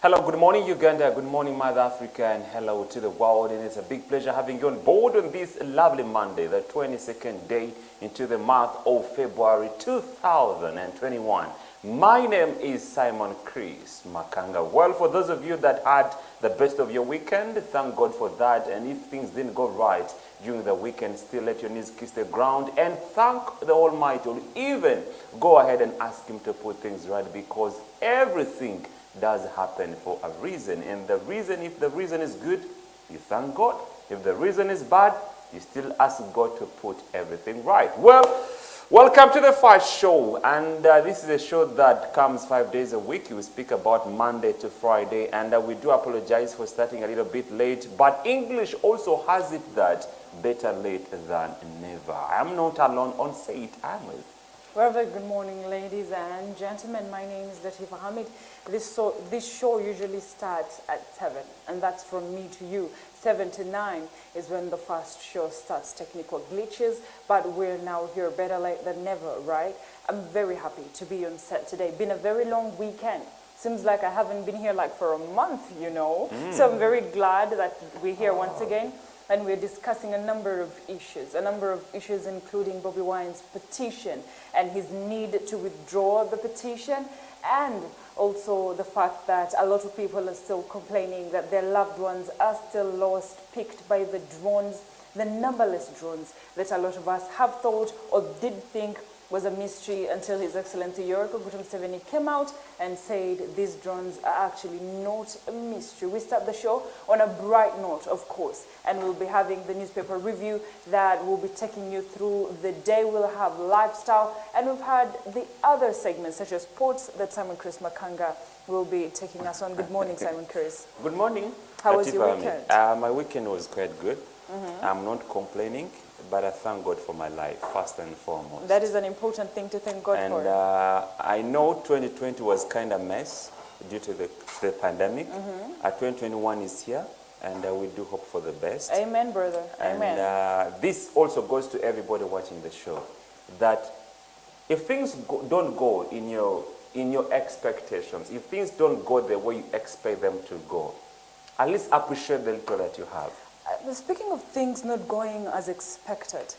Hello, good morning Uganda, good morning Mother Africa, and hello to the world. And it's a big pleasure having you on board on this lovely Monday, the 22nd day into the month of February 2021. My name is Simon Chris Makanga. Well, for those of you that had the best of your weekend, thank God for that. And if things didn't go right during the weekend, still let your knees kiss the ground and thank the Almighty, or even go ahead and ask Him to put things right, because everything does happen for a reason. And the reason, if the reason is good, you thank God. If the reason is bad, you still ask God to put everything right. Well, welcome to the first show. And this is a show that comes 5 days a week. We speak about Monday to Friday. And we do apologize for starting a little bit late. But English also has it that better late than never. I'm not alone on Say It, I'm with. Well, very good morning, ladies and gentlemen. My name is Latifah Hamid. This show usually starts at 7, and that's from me to you. 7 to 9 is when the first show starts. Technical glitches, but we're now here, better late than never, right? I'm very happy to be on set today. Been a very long weekend. Seems like I haven't been here like for a month, you know. So I'm very glad that we're here once again. And we're discussing a number of issues including Bobi Wine's petition and his need to withdraw the petition, and also the fact that a lot of people are still complaining that their loved ones are still lost, picked by the drones, the numberless drones that a lot of us have thought or did think was a mystery until His Excellency Yoweri Museveni came out and said these drones are actually not a mystery. We start the show on a bright note, of course, and we'll be having the newspaper review that will be taking you through the day. We'll have lifestyle, and we've had the other segments such as sports that Simon Chris Makanga will be taking us on. Good morning, Simon Chris. Good morning. How was your weekend? My weekend was quite good. I'm not complaining, but I thank God for my life, first and foremost. That is an important thing to thank God for. And I know 2020 was kind of a mess due to the pandemic. 2021 is here, and we do hope for the best. Amen, brother. Amen. And this also goes to everybody watching the show, that if things don't go in your expectations, if things don't go the way you expect them to go, at least appreciate the little that you have. Speaking of things not going as expected,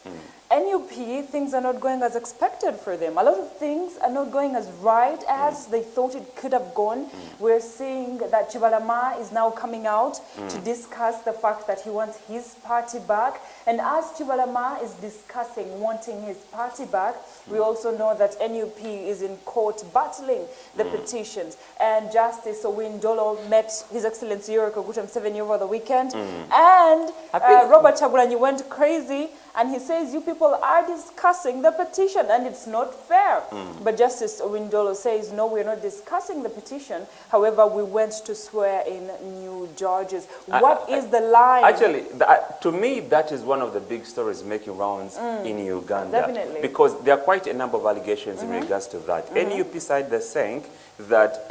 NUP, things are not going as expected for them. A lot of things are not going as right as they thought it could have gone. We're seeing that Chibalama is now coming out to discuss the fact that he wants his party back. And as Chibalama is discussing wanting his party back, we also know that NUP is in court battling the petitions. And Justice Owindolo met His Excellency Yoweri Museveni over the weekend. And Robert Chagulanyi went crazy, and he says, you people are discussing the petition and it's not fair. But Justice Owindolo says, no, we're not discussing the petition. However, we went to swear in new judges. What is the line? Actually, to me, that is one of the big stories making rounds in Uganda. Definitely. Because there are quite a number of allegations in regards to that. NUP side, they're saying that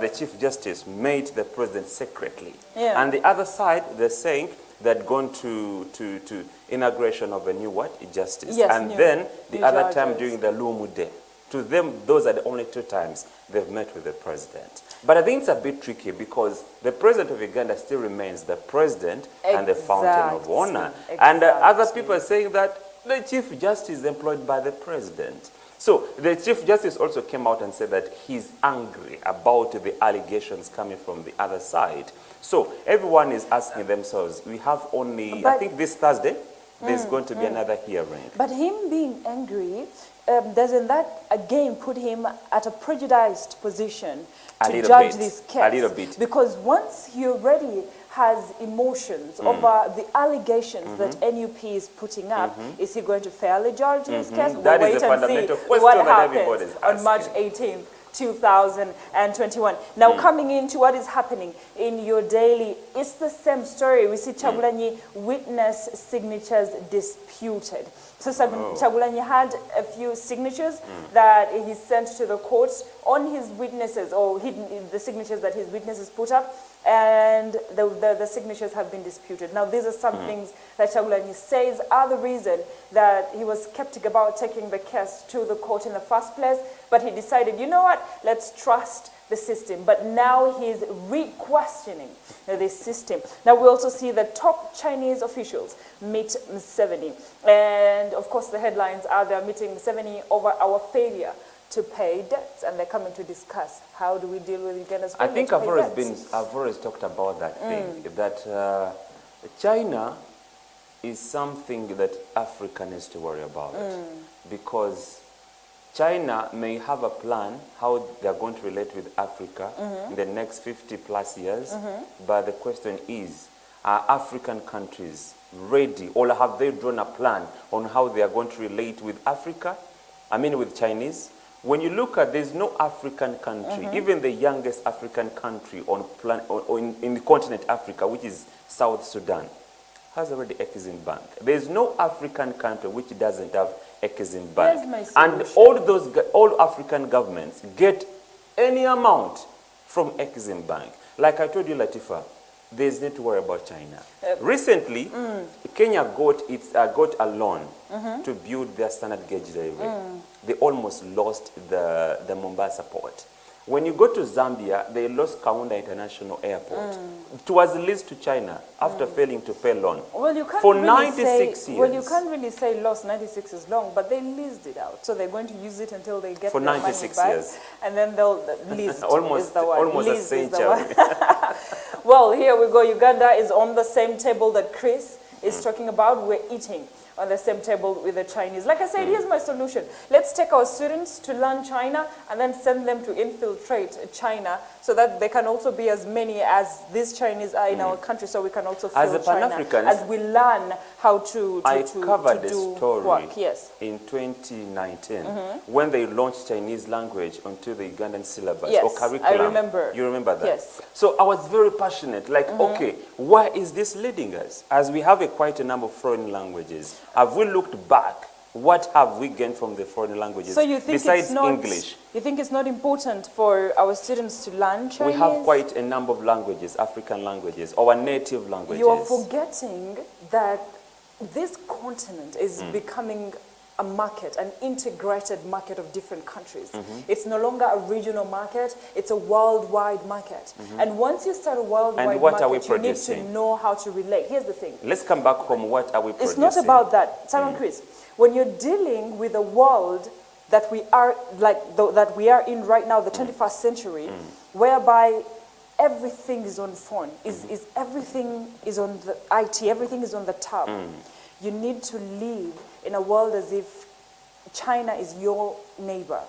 the Chief Justice met the President secretly. Yeah. And the other side, they're saying they'd gone to inauguration of a new justice. Yes, and then the other judges. time during the Lumu Day. To them, those are the only 2 times they've met with the president. But I think it's a bit tricky because the president of Uganda still remains the president and the fountain of honor. And other people are saying that the Chief Justice is employed by the president. So the Chief Justice also came out and said that he's angry about the allegations coming from the other side. So everyone is asking themselves, we have only, I think this Thursday, there's going to be another hearing. But him being angry, doesn't that again put him at a prejudiced position to judge this case? A little bit. Because once he already has emotions over the allegations that NUP is putting up, is he going to fairly judge this case? That We'll is wait a and fundamental see question what that everybody's happens on March asking. 18th. 2021. Now coming into what is happening in your daily, it's the same story. We see Chagulanyi witness signatures disputed. So Chagulanyi had a few signatures that he sent to the courts on his witnesses, or the signatures that his witnesses put up, and the signatures have been disputed. Now, these are some things that Chagulanyi says are the reason that he was skeptic about taking the case to the court in the first place, but he decided, you know what, let's trust the system, but now he's re-questioning this system. Now we also see the top Chinese officials meet Museveni. And of course the headlines are they're meeting Museveni over our failure to pay debts, and they're coming to discuss how do we deal with Uganda's failure I think to I've pay debts. always talked about that thing, that China is something that Africa needs to worry about, because China may have a plan how they're going to relate with Africa in the next 50 plus years, but the question is, are African countries ready, or have they drawn a plan on how they are going to relate with Africa? I mean with Chinese. When you look at, there's no African country, even the youngest African country in the continent Africa, which is South Sudan, has already Exim Bank. There's no African country which doesn't have Exim Bank. And all African governments get any amount from Exim Bank. Like I told you, Latifa, there's need to worry about China. Recently, Kenya got a loan to build their standard gauge railway. They almost lost the Mombasa port. When you go to Zambia, they lost Kaunda International Airport. It was leased to China after failing to pay loan. Well, you can't for really 96 years. Well, you can't really say lost. 96 is long, but they leased it out. So they're going to use it until they get for their 96 money back, years. and then they'll lease. almost a century. Well, here we go. Uganda is on the same table that Chris is talking about. We're eating on the same table with the Chinese. Like I said, here's my solution. Let's take our students to learn China and then send them to infiltrate China so that they can also be as many as these Chinese are in our country, so we can also fill As a China Pan-Africanist, as we learn how to covered do the story work. Yes. in 2019 when they launched Chinese language onto the Ugandan syllabus Yes, or curriculum. I remember. You remember that? Yes. So I was very passionate, like, okay, where is this leading us? As we have quite a number of foreign languages, have we looked back? What have we gained from the foreign languages So you think besides it's not, English? You think it's not important for our students to learn Chinese? We have quite a number of languages, African languages, our native languages. You are forgetting that this continent is becoming a market, an integrated market of different countries. It's no longer a regional market, it's a worldwide market. And once you start a worldwide market, you need to know how to relate. Here's the thing. Let's come back from what are we producing. It's not about that. Simon Chris, when you're dealing with a world that we are that we are in right now, the 21st century, whereby everything is on phone, is everything is on the IT, everything is on the tab. You need to live in a world as if China is your neighbor.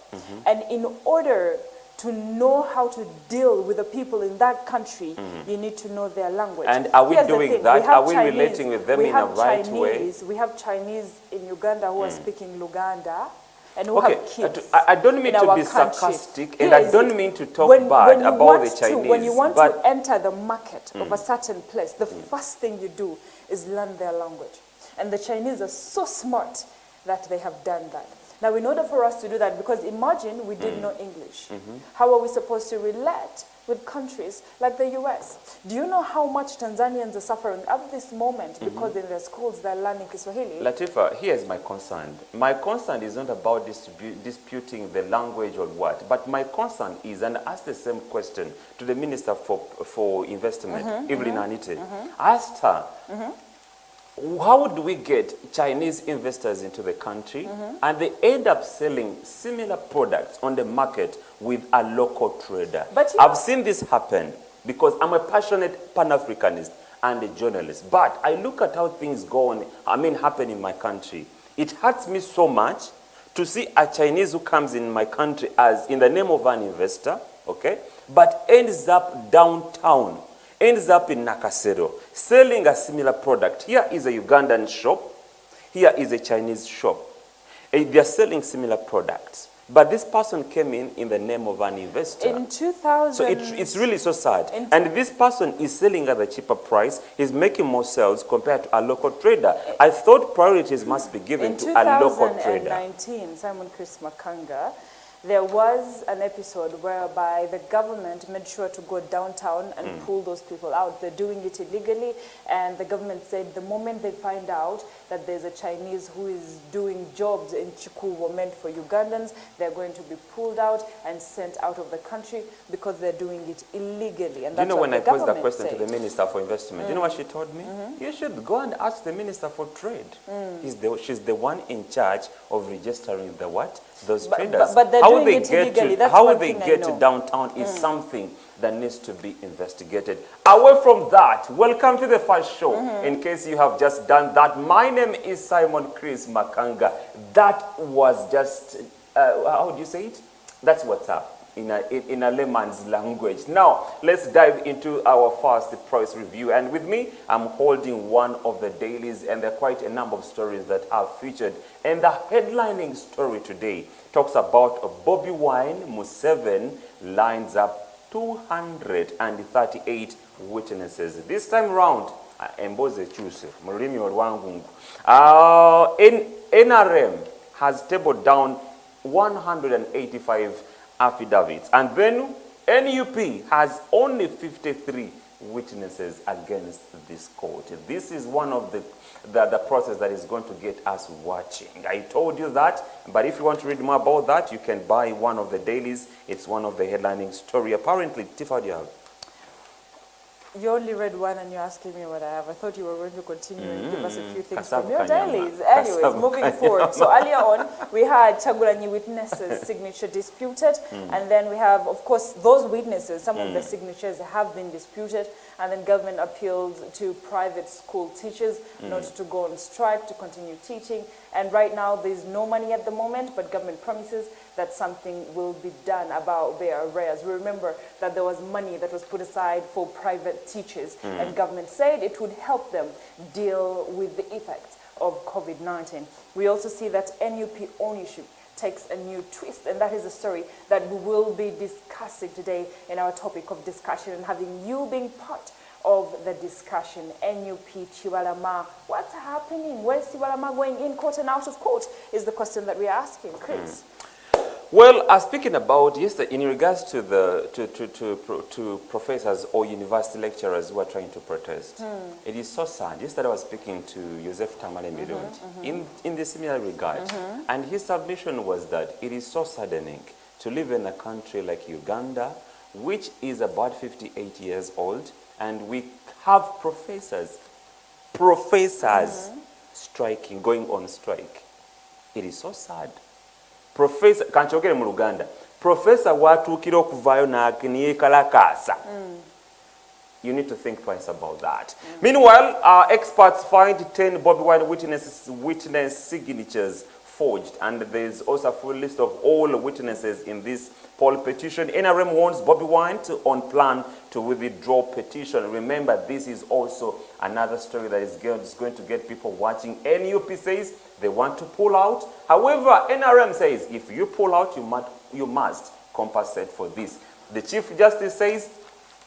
And in order to know how to deal with the people in that country, you need to know their language. And are we doing that? Are we relating with them in a right way? We have Chinese in Uganda who are speaking Luganda, and who have kids. I don't mean to be sarcastic, and I don't mean to talk bad about the Chinese. When you want to enter the market of a certain place, the first thing you do is learn their language. And the Chinese are so smart that they have done that. Now, in order for us to do that, because imagine we didn't know English, how are we supposed to relate with countries like the US? Do you know how much Tanzanians are suffering at this moment because in their schools they're learning Kiswahili? Latifa, here's my concern. My concern is not about disputing the language or what, but my concern is, and I asked the same question to the Minister for Investment, Evelyn Anite. I asked her, how do we get Chinese investors into the country and they end up selling similar products on the market with a local trader? I've seen this happen because I'm a passionate Pan-Africanist and a journalist. But I look at how things happen in my country. It hurts me so much to see a Chinese who comes in my country as in the name of an investor, okay, but ends up downtown, ends up in Nakasero, selling a similar product. Here is a Ugandan shop. Here is a Chinese shop. They are selling similar products. But this person came in the name of an investor. In 2000... So it's really so sad. And this person is selling at a cheaper price. He's making more sales compared to a local trader. I thought priorities must be given to a local trader. In 2019, Simon Chris Makanga, there was an episode whereby the government made sure to go downtown and pull those people out. They're doing it illegally, and the government said the moment they find out that there's a Chinese who is doing jobs in Chikuvo meant for Ugandans. They're going to be pulled out and sent out of the country because they're doing it illegally. And that's when I posed that question said to the Minister for Investment, you know what she told me? You should go and ask the Minister for Trade. She's the one in charge of registering the what? Those traders. But they're doing it illegally. That's how one they thing I get know. to downtown is something that needs to be investigated. Away from that, welcome to the first show. In case you have just done that, my name is Simon Chris Makanga. That was just, how do you say it? That's what's up in a layman's language. Now, let's dive into our first price review. And with me, I'm holding one of the dailies, and there are quite a number of stories that are featured. And the headlining story today talks about Bobi Wine. Museveni lines up 238 witnesses. This time round, Mboze Chuse, Murimi Orwangungu. NRM has tabled down 185 affidavits, and then NUP has only 53 witnesses against this court. This is one of the process that is going to get us watching. I told you that, but if you want to read more about that, you can buy one of the dailies. It's one of the headlining story. Apparently, Tiff, how do you have? You only read one and you're asking me what I have. I thought you were going to continue and give us a few things Kasavu from your Kanyama. dailies. Anyways, Kasavu moving Kanyama. forward. So earlier on, we had Chagulanyi witnesses' signature disputed. And then we have, of course, those witnesses, some of the signatures have been disputed. And then government appealed to private school teachers not to go on strike, to continue teaching. And right now, there's no money at the moment, but government promises that something will be done about their arrears. We remember that there was money that was put aside for private teachers, and government said it would help them deal with the effects of COVID-19. We also see that NUP ownership takes a new twist, and that is a story that we will be discussing today in our topic of discussion, and having you being part of the discussion. NUP Chibalama, what's happening? Where's Chibalama going, in court and out of court, is the question that we're asking. Chris. Well, speaking about yesterday, in regards to the to professors or university lecturers who are trying to protest, it is so sad. Yesterday I was speaking to Joseph Tamale Mirundi in the similar regard, and his submission was that it is so saddening to live in a country like Uganda, which is about 58 years old, and we have professors striking, going on strike. It is so sad. Professor kanchokere mu Luganda, professor watuukira okuvaayo niyekalakaasa. You need to think twice about that. Meanwhile, experts find 10 Bobi Wine witness signatures forged, and there's also a full list of all witnesses in this poll petition. NRM warns Bobi Wine on plan to withdraw petition. Remember, this is also another story that is going to get people watching. NUP says they want to pull out. However, NRM says if you pull out, you must compensate for this. The Chief Justice says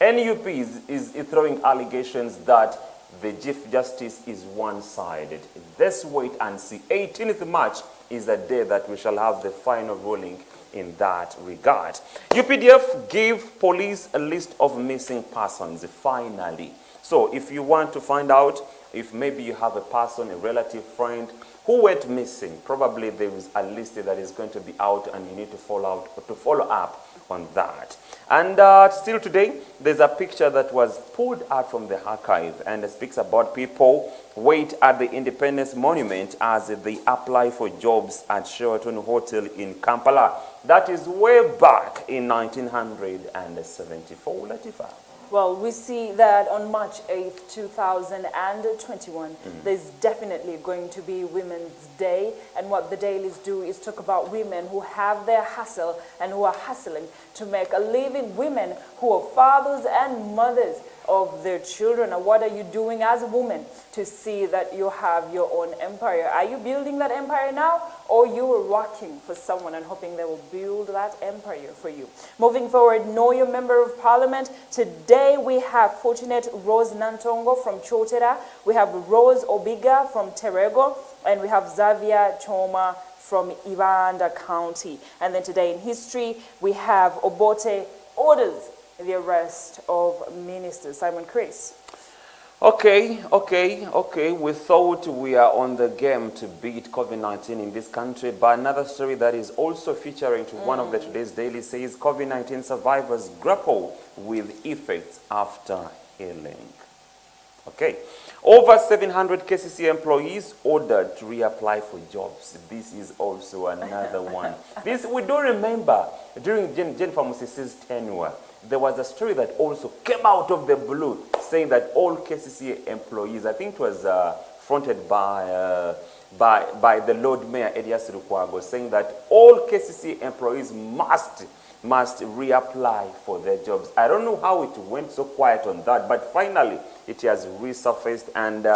NUP is throwing allegations that the Chief Justice is one-sided. Let's wait and see. 18th March is the day that we shall have the final ruling in that regard. UPDF gave police a list of missing persons, finally. So if you want to find out if maybe you have a person, a relative, friend, who went missing, probably there is a list that is going to be out, and you need to follow up on that. And still today, there's a picture that was pulled out from the archive, and it speaks about people wait at the Independence Monument as they apply for jobs at Sheraton Hotel in Kampala. That is way back in 1974, Latifa. Well, we see that on March 8th, 2021, there's definitely going to be Women's Day. And what the dailies do is talk about women who have their hustle and who are hustling to make a living, women who are fathers and mothers of their children. And what are you doing as a woman to see that you have your own empire? Are you building that empire now, or you are working for someone and hoping they will build that empire for you? Moving forward, know your member of parliament. Today we have Fortunate Rose Nantongo from Chotera, we have Rose Obiga from Terego, and we have Xavier Choma from Uganda County. And then today in history, we have Obote orders the arrest of ministers. Simon Chris. Okay. We thought we are on the game to beat COVID-19 in this country, but another story that is also featuring to one of the today's daily says COVID-19 survivors grapple with effects after healing. Okay. Over 700 KCC employees ordered to reapply for jobs. This is also another one. This we do remember during Jennifer Musisi's tenure. There was a story that also came out of the blue saying that all KCC employees, I think it was fronted by the Lord Mayor Elias Lukwago, saying that all KCC employees must reapply for their jobs. I don't know how it went so quiet on that, but finally it has resurfaced, and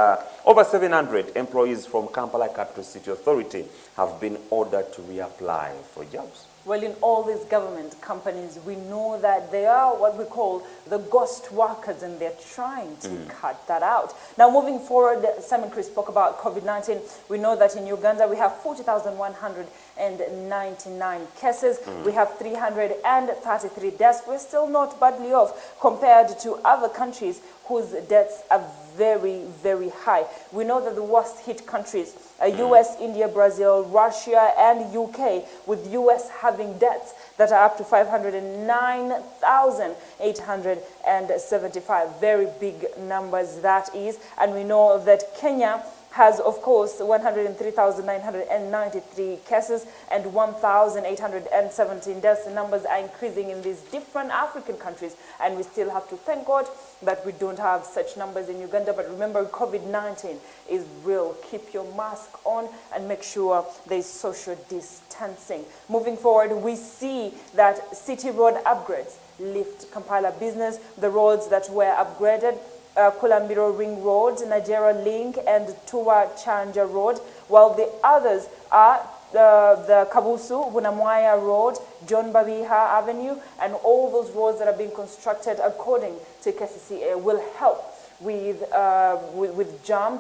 over 700 employees from Kampala Capital City Authority have been ordered to reapply for jobs. Well, in all these government companies, we know that they are what we call the ghost workers, and they're trying to cut that out. Now, moving forward, Simon Chris spoke about COVID-19. We know that in Uganda, we have 40,199 cases. We have 333 deaths. We're still not badly off compared to other countries whose deaths are very, very high. We know that the worst hit countries are US, India, Brazil, Russia, and UK, with US having deaths that are up to 509,875. Very big numbers, that is. And we know that Kenya has, of course, 103,993 cases and 1,817 deaths. The numbers are increasing in these different African countries, and we still have to thank God that we don't have such numbers in Uganda. But remember, COVID-19 is real. Keep your mask on and make sure there's social distancing. Moving forward, we see that city road upgrades lift Kampala business. The roads that were upgraded, Kulambiro Ring Road, Nigeria Link, and Tuwa Chanja Road, while the others are the Kabusu, Bunamwaya Road, John Babiha Avenue, and all those roads that are being constructed according to KCCA will help with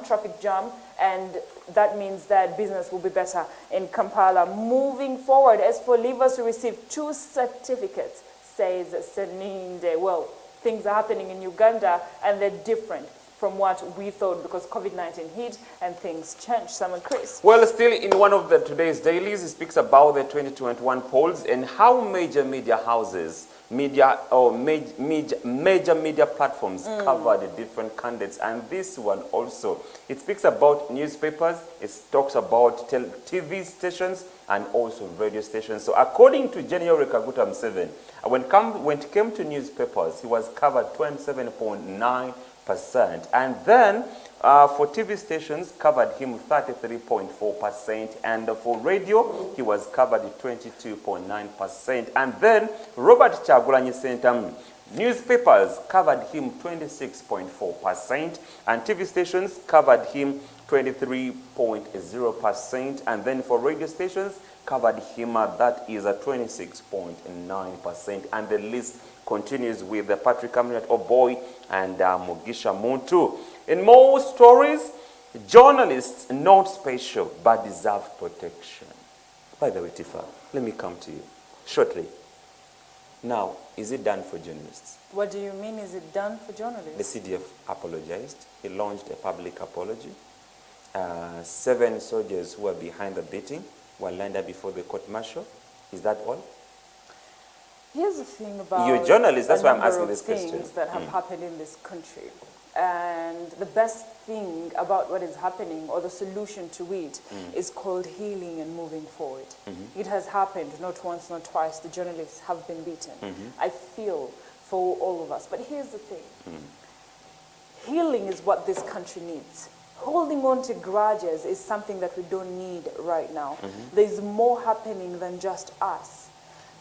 traffic jam, and that means that business will be better in Kampala. Moving forward, as for leavers who receive 2 certificates, says Seninde. Well, things are happening in Uganda, and they're different from what we thought because COVID-19 hit and things changed. Simon Chris. Well, still in one of today's dailies, he speaks about the 2021 polls and how major media houses, major media platforms cover the different candidates. And this one also, it speaks about newspapers, it talks about TV stations and also radio stations. So according to General Kaguta Museveni, when it came to newspapers, he was covered 27.9%. And then for TV stations, covered him 33.4%. And for radio, he was covered 22.9%. And then Robert Chagulanyi Sentamu, newspapers covered him 26.4%. And TV stations covered him 23.0%. And then for radio stations, covered him, that is at 26.9%. And the list continues with Patrick Kamriat Oboy and Mugisha Muntu. In more stories, journalists not special but deserve protection. By the way, Tifa, let me come to you shortly. Now, is it done for journalists? What do you mean, is it done for journalists? The CDF apologized. He launched a public apology. 7 soldiers who were behind the beating were lined up before the court-martial. Is that all? Here's the thing about you're a journalist, that's why I'm asking this question. Things that have happened in this country. And the best thing about what is happening, or the solution to it, is called healing and moving forward. It has happened not once, not twice. The journalists have been beaten. I feel for all of us. But here's the thing. Healing is what this country needs. Holding on to grudges is something that we don't need right now. There's more happening than just us.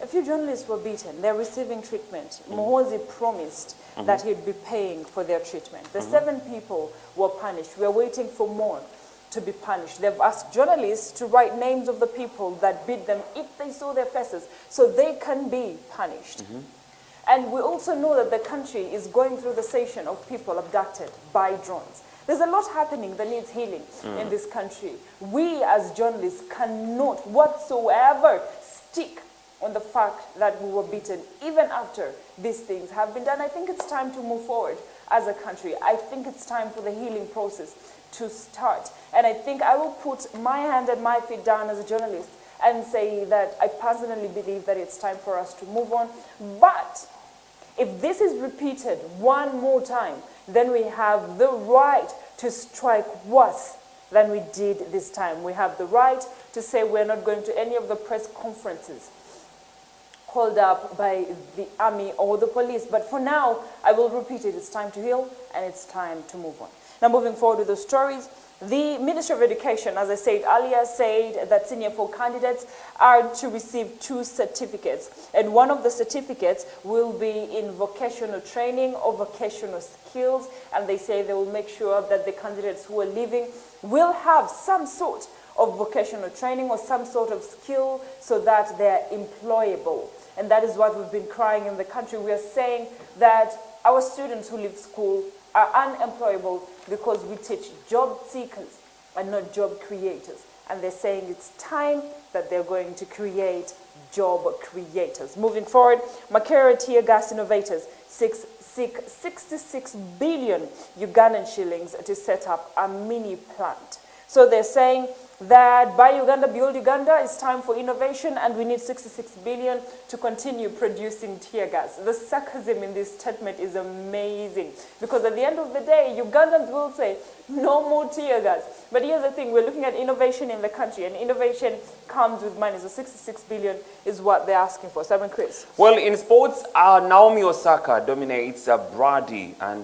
A few journalists were beaten. They're receiving treatment. Mohozi promised that he'd be paying for their treatment. The 7 people were punished. We're waiting for more to be punished. They've asked journalists to write names of the people that beat them if they saw their faces, so they can be punished. And we also know that the country is going through the session of people abducted by drones. There's a lot happening that needs healing in this country. We as journalists cannot whatsoever stick on the fact that we were beaten even after these things have been done. I think it's time to move forward. as a country. I think it's time for the healing process to start. And I think I will put my hand and my feet down as a journalist and say that I personally believe that it's time for us to move on. But if this is repeated one more time, then we have the right to strike worse than we did this time. We have the right to say we're not going to any of the press conferences called up by the army or the police. But for now, I will repeat it. It's time to heal and it's time to move on. Now, moving forward with the stories, the Ministry of Education, as I said earlier, said that Senior 4 candidates are to receive 2 certificates. And one of the certificates will be in vocational training or vocational skills. And they say they will make sure that the candidates who are leaving will have some sort of vocational training or some sort of skill so that they're employable. And that is what we've been crying in the country. We are saying that our students who leave school are unemployable because we teach job seekers and not job creators. And they're saying it's time that they're going to create job creators. Moving forward, Makera tear gas innovators seek 66 billion Ugandan shillings to set up a mini plant. So they're saying that Buy Uganda, Build Uganda, it's time for innovation and we need 66 billion to continue producing tear gas. The sarcasm in this statement is amazing because at the end of the day, Ugandans will say, no more tear gas. But here's the thing, we're looking at innovation in the country and innovation comes with money. So 66 billion is what they're asking for. Simon Chris. Well, in sports, Naomi Osaka dominates Brady and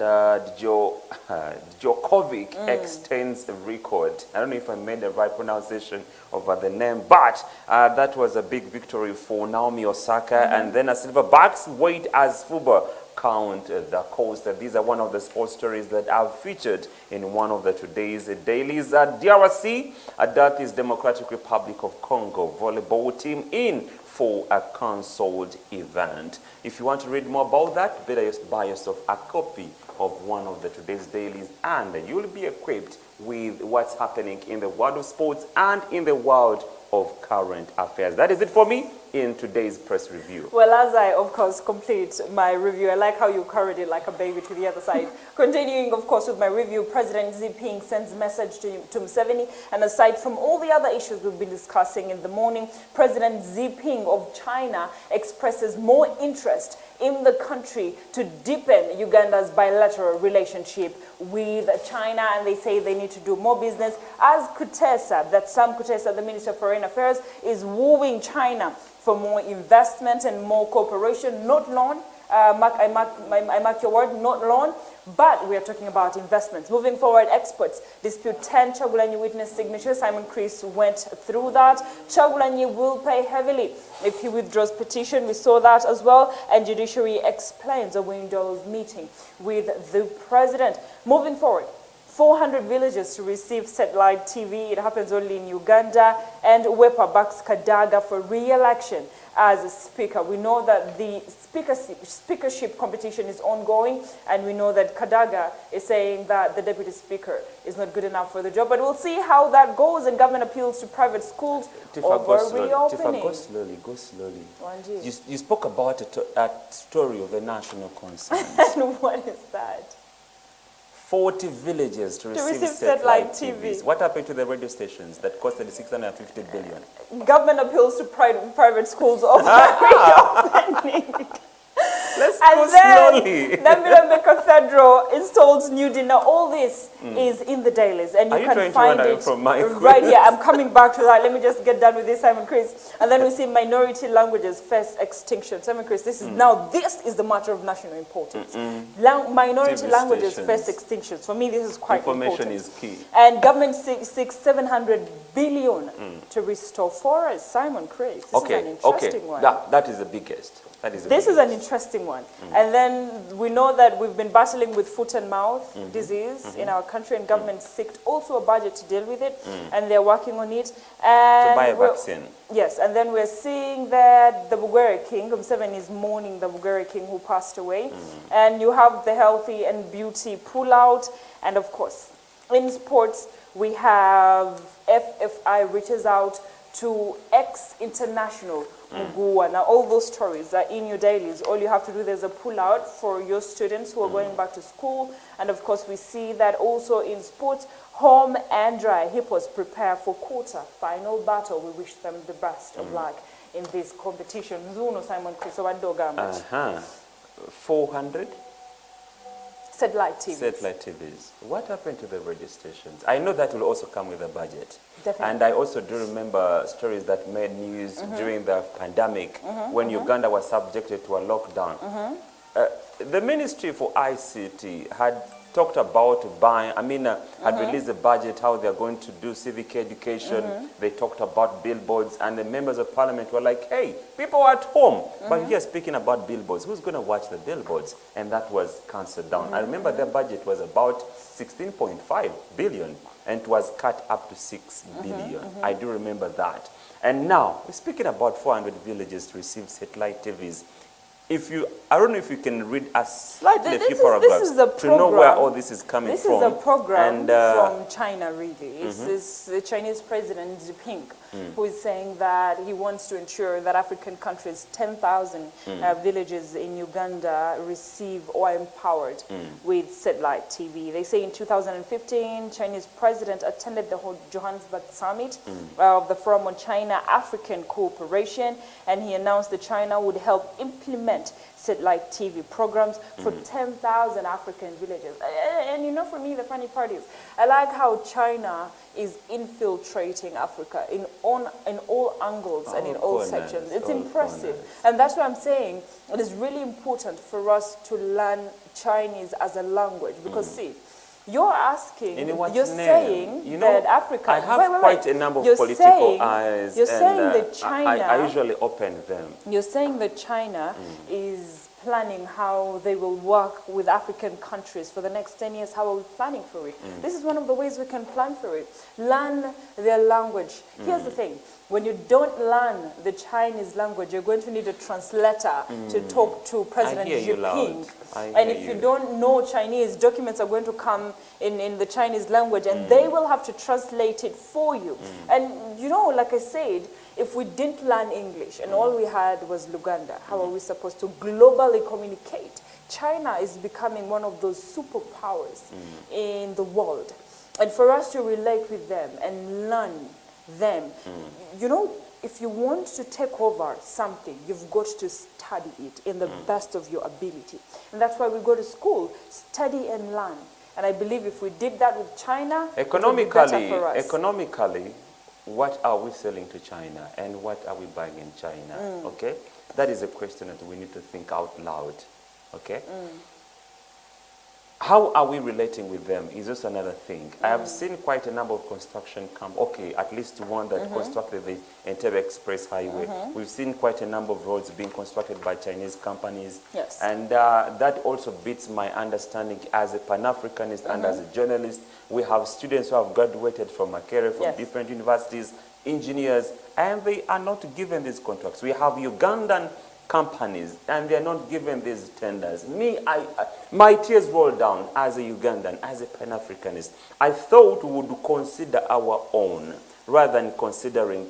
Djokovic extends a record. I don't know if I made the right pronunciation of the name, but that was a big victory for Naomi Osaka. And then a silverbacks wait as FUBA count the coast. These are one of the sports stories that are featured in one of the today's dailies. DRC, that is Democratic Republic of Congo volleyball team in for a cancelled event. If you want to read more about that, better just buy yourself a copy of one of the today's dailies and you'll be equipped with what's happening in the world of sports and in the world of current affairs. That is it for me in today's press review. Well, as I, of course, complete my review, I like how you carried it like a baby to the other side. Continuing, of course, with my review, President Xi Jinping sends message to Museveni. And aside from all the other issues we've been discussing in the morning, President Xi Jinping of China expresses more interest in the country to deepen Uganda's bilateral relationship with China, and they say they need to do more business. As Kutesa, that Sam Kutesa, the Minister of Foreign Affairs, is wooing China for more investment and more cooperation, not loan. I mark your word, not loan, but we are talking about investments. Moving forward, experts dispute 10 Chagulanyi witness signatures. Simon Chris went through that. Chagulanyi will pay heavily if he withdraws petition. We saw that as well. And judiciary explains a Windows meeting with the president. Moving forward, 400 villages to receive satellite TV. It happens only in Uganda. And Wepa backs Kadaga for re-election as a speaker. We know that the speakership competition is ongoing, and we know that Kadaga is saying that the deputy speaker is not good enough for the job. But we'll see how that goes. And government appeals to private schools over reopening. Go slowly, go slowly. You spoke about a story of a national concern. And what is that? 40 villages to receive satellite TVs. What happened to the radio stations that costed 650 billion? Government appeals to private schools over reopening. Let's go slowly. Namirembe Cathedral installs new dinner. All this is in the dailies, and you can find it from my right here. I'm coming back to that. Let me just get done with this, Simon Chris. And then we see minority languages face extinction. Simon Chris, this is this is the matter of national importance. Minority languages face extinctions. For me, this is quite important. Information is key. And government seeks 700 billion to restore forests. Simon Chris, this is an interesting one. That is the biggest. This is an interesting one. And then we know that we've been battling with foot and mouth disease in our country, and government seeked also a budget to deal with it, and they're working on it. And to buy a vaccine. Yes, and then we're seeing that the Bugere King, Museveni is mourning the Bugere King who passed away. And you have the healthy and beauty pullout. And of course, in sports, we have FFI reaches out to X International, Mugua. Now, all those stories are in your dailies. All you have to do, there's a pull-out for your students who are going back to school. And, of course, we see that also in sports, home and dry. Hippos prepare for quarter-final battle. We wish them the best of luck in this competition. Zuno Simon Chris, 400? Satellite TVs. Satellite TVs. What happened to the registrations? I know that will also come with a budget. Definitely. And I also do remember stories that made news during the pandemic when Uganda was subjected to a lockdown. The Ministry for ICT had talked about buying, had released a budget, how they're going to do civic education. They talked about billboards, and the members of parliament were like, hey, people are at home. But here, speaking about billboards, who's going to watch the billboards? And that was cancelled down. I remember their budget was about 16.5 billion, and it was cut up to 6 billion. I do remember that. And now, we're speaking about 400 villages to receive satellite TVs. I don't know if you can read a slightly few paragraphs to know where all this is coming from. This is a program from China, really. It's the Chinese president, Xi Jinping, who is saying that he wants to ensure that African countries, 10,000 villages in Uganda, receive or are empowered with satellite TV. They say in 2015, Chinese president attended the Johannesburg summit of the Forum on China-African Cooperation, and he announced that China would help implement satellite TV programs for 10,000 African villages. And you know, for me, the funny part is, I like how China is infiltrating Africa in all angles and in all sections. It's impressive. And that's why I'm saying it is really important for us to learn Chinese as a language. Because see, you're asking, you're saying that Africa... I have quite a number of political eyes. You're saying that China... I usually open them. You're saying that China is planning how they will work with African countries for the next 10 years. How are we planning for it? This is one of the ways we can plan for it. Learn their language. Here's the thing. When you don't learn the Chinese language, you're going to need a translator to talk to President Xi Jinping. And if you don't know Chinese, documents are going to come in the Chinese language, and they will have to translate it for you. And, you know, like I said, if we didn't learn English and all we had was Luganda, how are we supposed to globally communicate? China is becoming one of those superpowers in the world. And for us to relate with them and learn them, you know, if you want to take over something, you've got to study it in the best of your ability. And that's why we go to school, study and learn. And I believe if we did that with China, it would be better for us. Economically, what are we selling to China and what are we buying in China? Okay? That is a question that we need to think out loud. Okay? How are we relating with them is also another thing. I have seen quite a number of construction at least one that constructed the Entebbe Express Highway. We've seen quite a number of roads being constructed by Chinese companies. Yes. And that also beats my understanding as a Pan-Africanist and as a journalist. We have students who have graduated from Makerere, from different universities, engineers, and they are not given these contracts. We have Ugandan companies, and they are not given these tenders. My tears roll down as a Ugandan, as a Pan-Africanist. I thought we would consider our own rather than considering...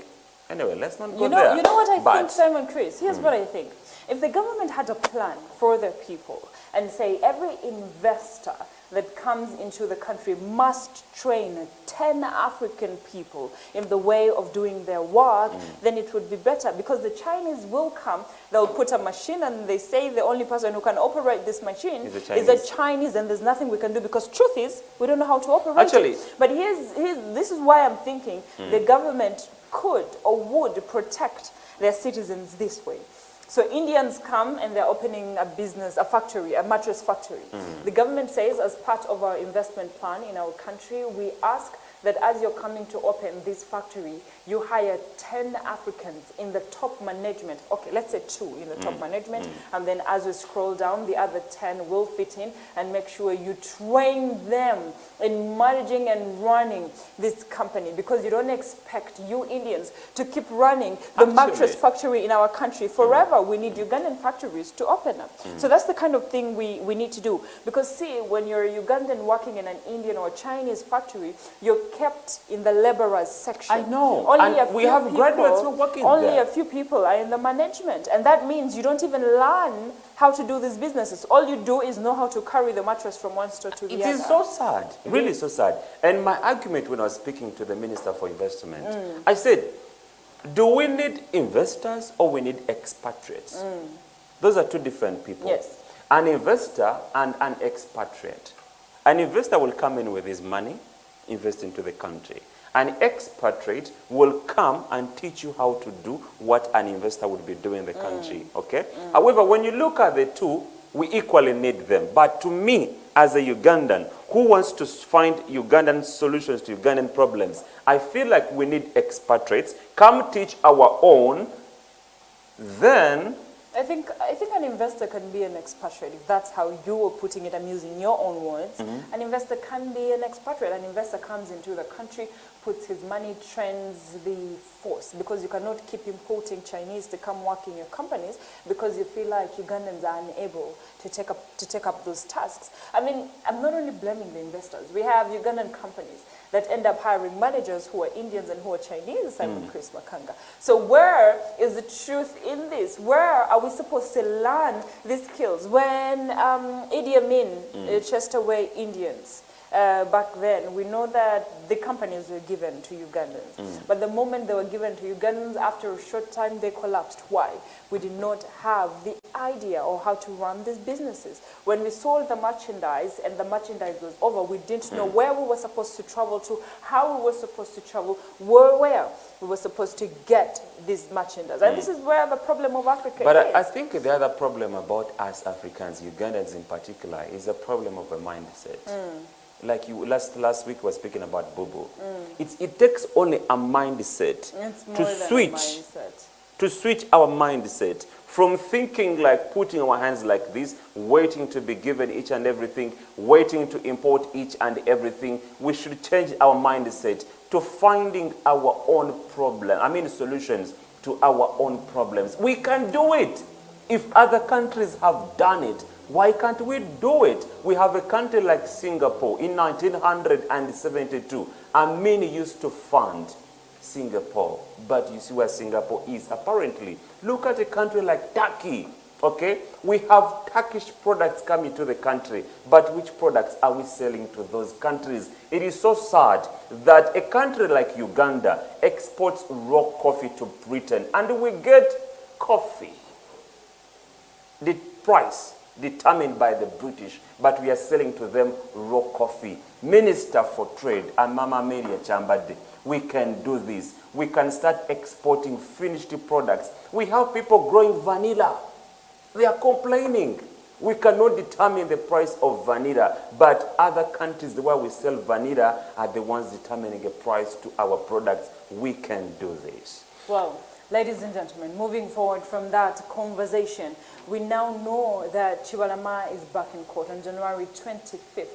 Anyway, let's not go there. You know what I think, Simon Chris? Here's what I think. If the government had a plan for their people and say every investor that comes into the country must train 10 African people in the way of doing their work, then it would be better. Because the Chinese will come, they'll put a machine, and they say the only person who can operate this machine is a Chinese, and there's nothing we can do, because truth is, we don't know how to operate it. But this is why I'm thinking the government could or would protect their citizens this way. So Indians come and they're opening a business, a factory, a mattress factory. The government says, as part of our investment plan in our country, we ask that as you're coming to open this factory, you hire 10 Africans in the top management. Okay, let's say 2 in the top management. And then as we scroll down, the other 10 will fit in, and make sure you train them in managing and running this company, because you don't expect you Indians to keep running the mattress factory in our country forever. We need Ugandan factories to open up. So that's the kind of thing we need to do. Because see, when you're a Ugandan working in an Indian or Chinese factory, you're kept in the laborers section. I know. Only And we have graduates who are working Only there. a few people are in the management. And that means you don't even learn how to do these businesses. All you do is know how to carry the mattress from one store to the other. It is so sad, really so sad. And my argument when I was speaking to the Minister for Investment, I said, do we need investors or we need expatriates? Those are two different people. Yes. An investor and an expatriate. An investor will come in with his money, invest into the country. An expatriate will come and teach you how to do what an investor would be doing in the country, okay? However, when you look at the two, we equally need them. But to me, as a Ugandan who wants to find Ugandan solutions to Ugandan problems, I feel like we need expatriates. Come teach our own, then... I think an investor can be an expatriate, if that's how you were putting it. I'm using your own words. An investor can be an expatriate. An investor comes into the country, puts his money, trains the force, because you cannot keep importing Chinese to come work in your companies because you feel like Ugandans are unable to take up those tasks. I mean, I'm not only blaming the investors. We have Ugandan companies that end up hiring managers who are Indians and who are Chinese, Simon Chris Makanga. So where is the truth in this? Where are we supposed to learn these skills? When Idi Amin chased away Indians back then, we know that the companies were given to Ugandans. But the moment they were given to Ugandans, after a short time, they collapsed. Why? We did not have the idea or how to run these businesses. When we sold the merchandise and the merchandise was over, we didn't know where we were supposed to travel to, how we were supposed to travel, where we were supposed to get this merchandise. And this is where the problem of Africa But is. I think the other problem about us Africans, Ugandans in particular, is a problem of a mindset. Like you last week was speaking about Bobo. It takes only a mindset It's more to than a switch mindset. to switch our mindset from thinking like putting our hands like this, waiting to be given each and everything, waiting to import each and everything. We should change our mindset to finding our own solutions to our own problems. We can do it. If other countries have done it, why can't we do it? We have a country like Singapore. In 1972, Amin used to fund Singapore. But you see where Singapore is apparently. Look at a country like Turkey. Okay? We have Turkish products coming to the country. But which products are we selling to those countries? It is so sad that a country like Uganda exports raw coffee to Britain. And we get coffee. The price determined by the British, but we are selling to them raw coffee. Minister for Trade, Amama Melia Chambade, we can do this. We can start exporting finished products. We have people growing vanilla. They are complaining. We cannot determine the price of vanilla, but other countries where we sell vanilla are the ones determining a price to our products. We can do this. Well, ladies and gentlemen, moving forward from that conversation, we now know that Chibalama is back in court on January 25th.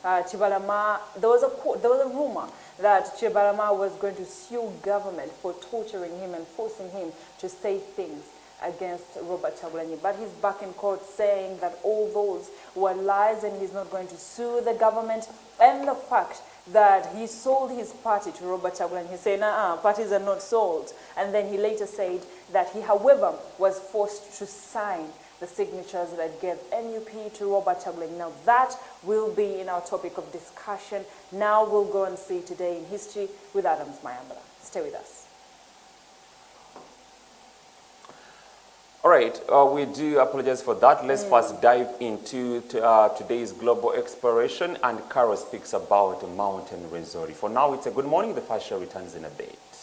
Chibalama, there was a rumor that Chibalama was going to sue government for torturing him and forcing him to say things against Robert Chagulanyi. But he's back in court saying that all those were lies and he's not going to sue the government. And the fact that he sold his party to Robert Chagulanyi, he said, parties are not sold. And then he later said that he, however, was forced to sign the signatures that gave NUP to Robert Chagulanyi. Now that will be in our topic of discussion. Now we'll go and see Today in History with Adams Mayambala. Stay with us. All right, we do apologize for that. Let's first dive into today's global exploration, and Carol speaks about Mountain Resort. For now, it's a good morning. The first show returns in a bit.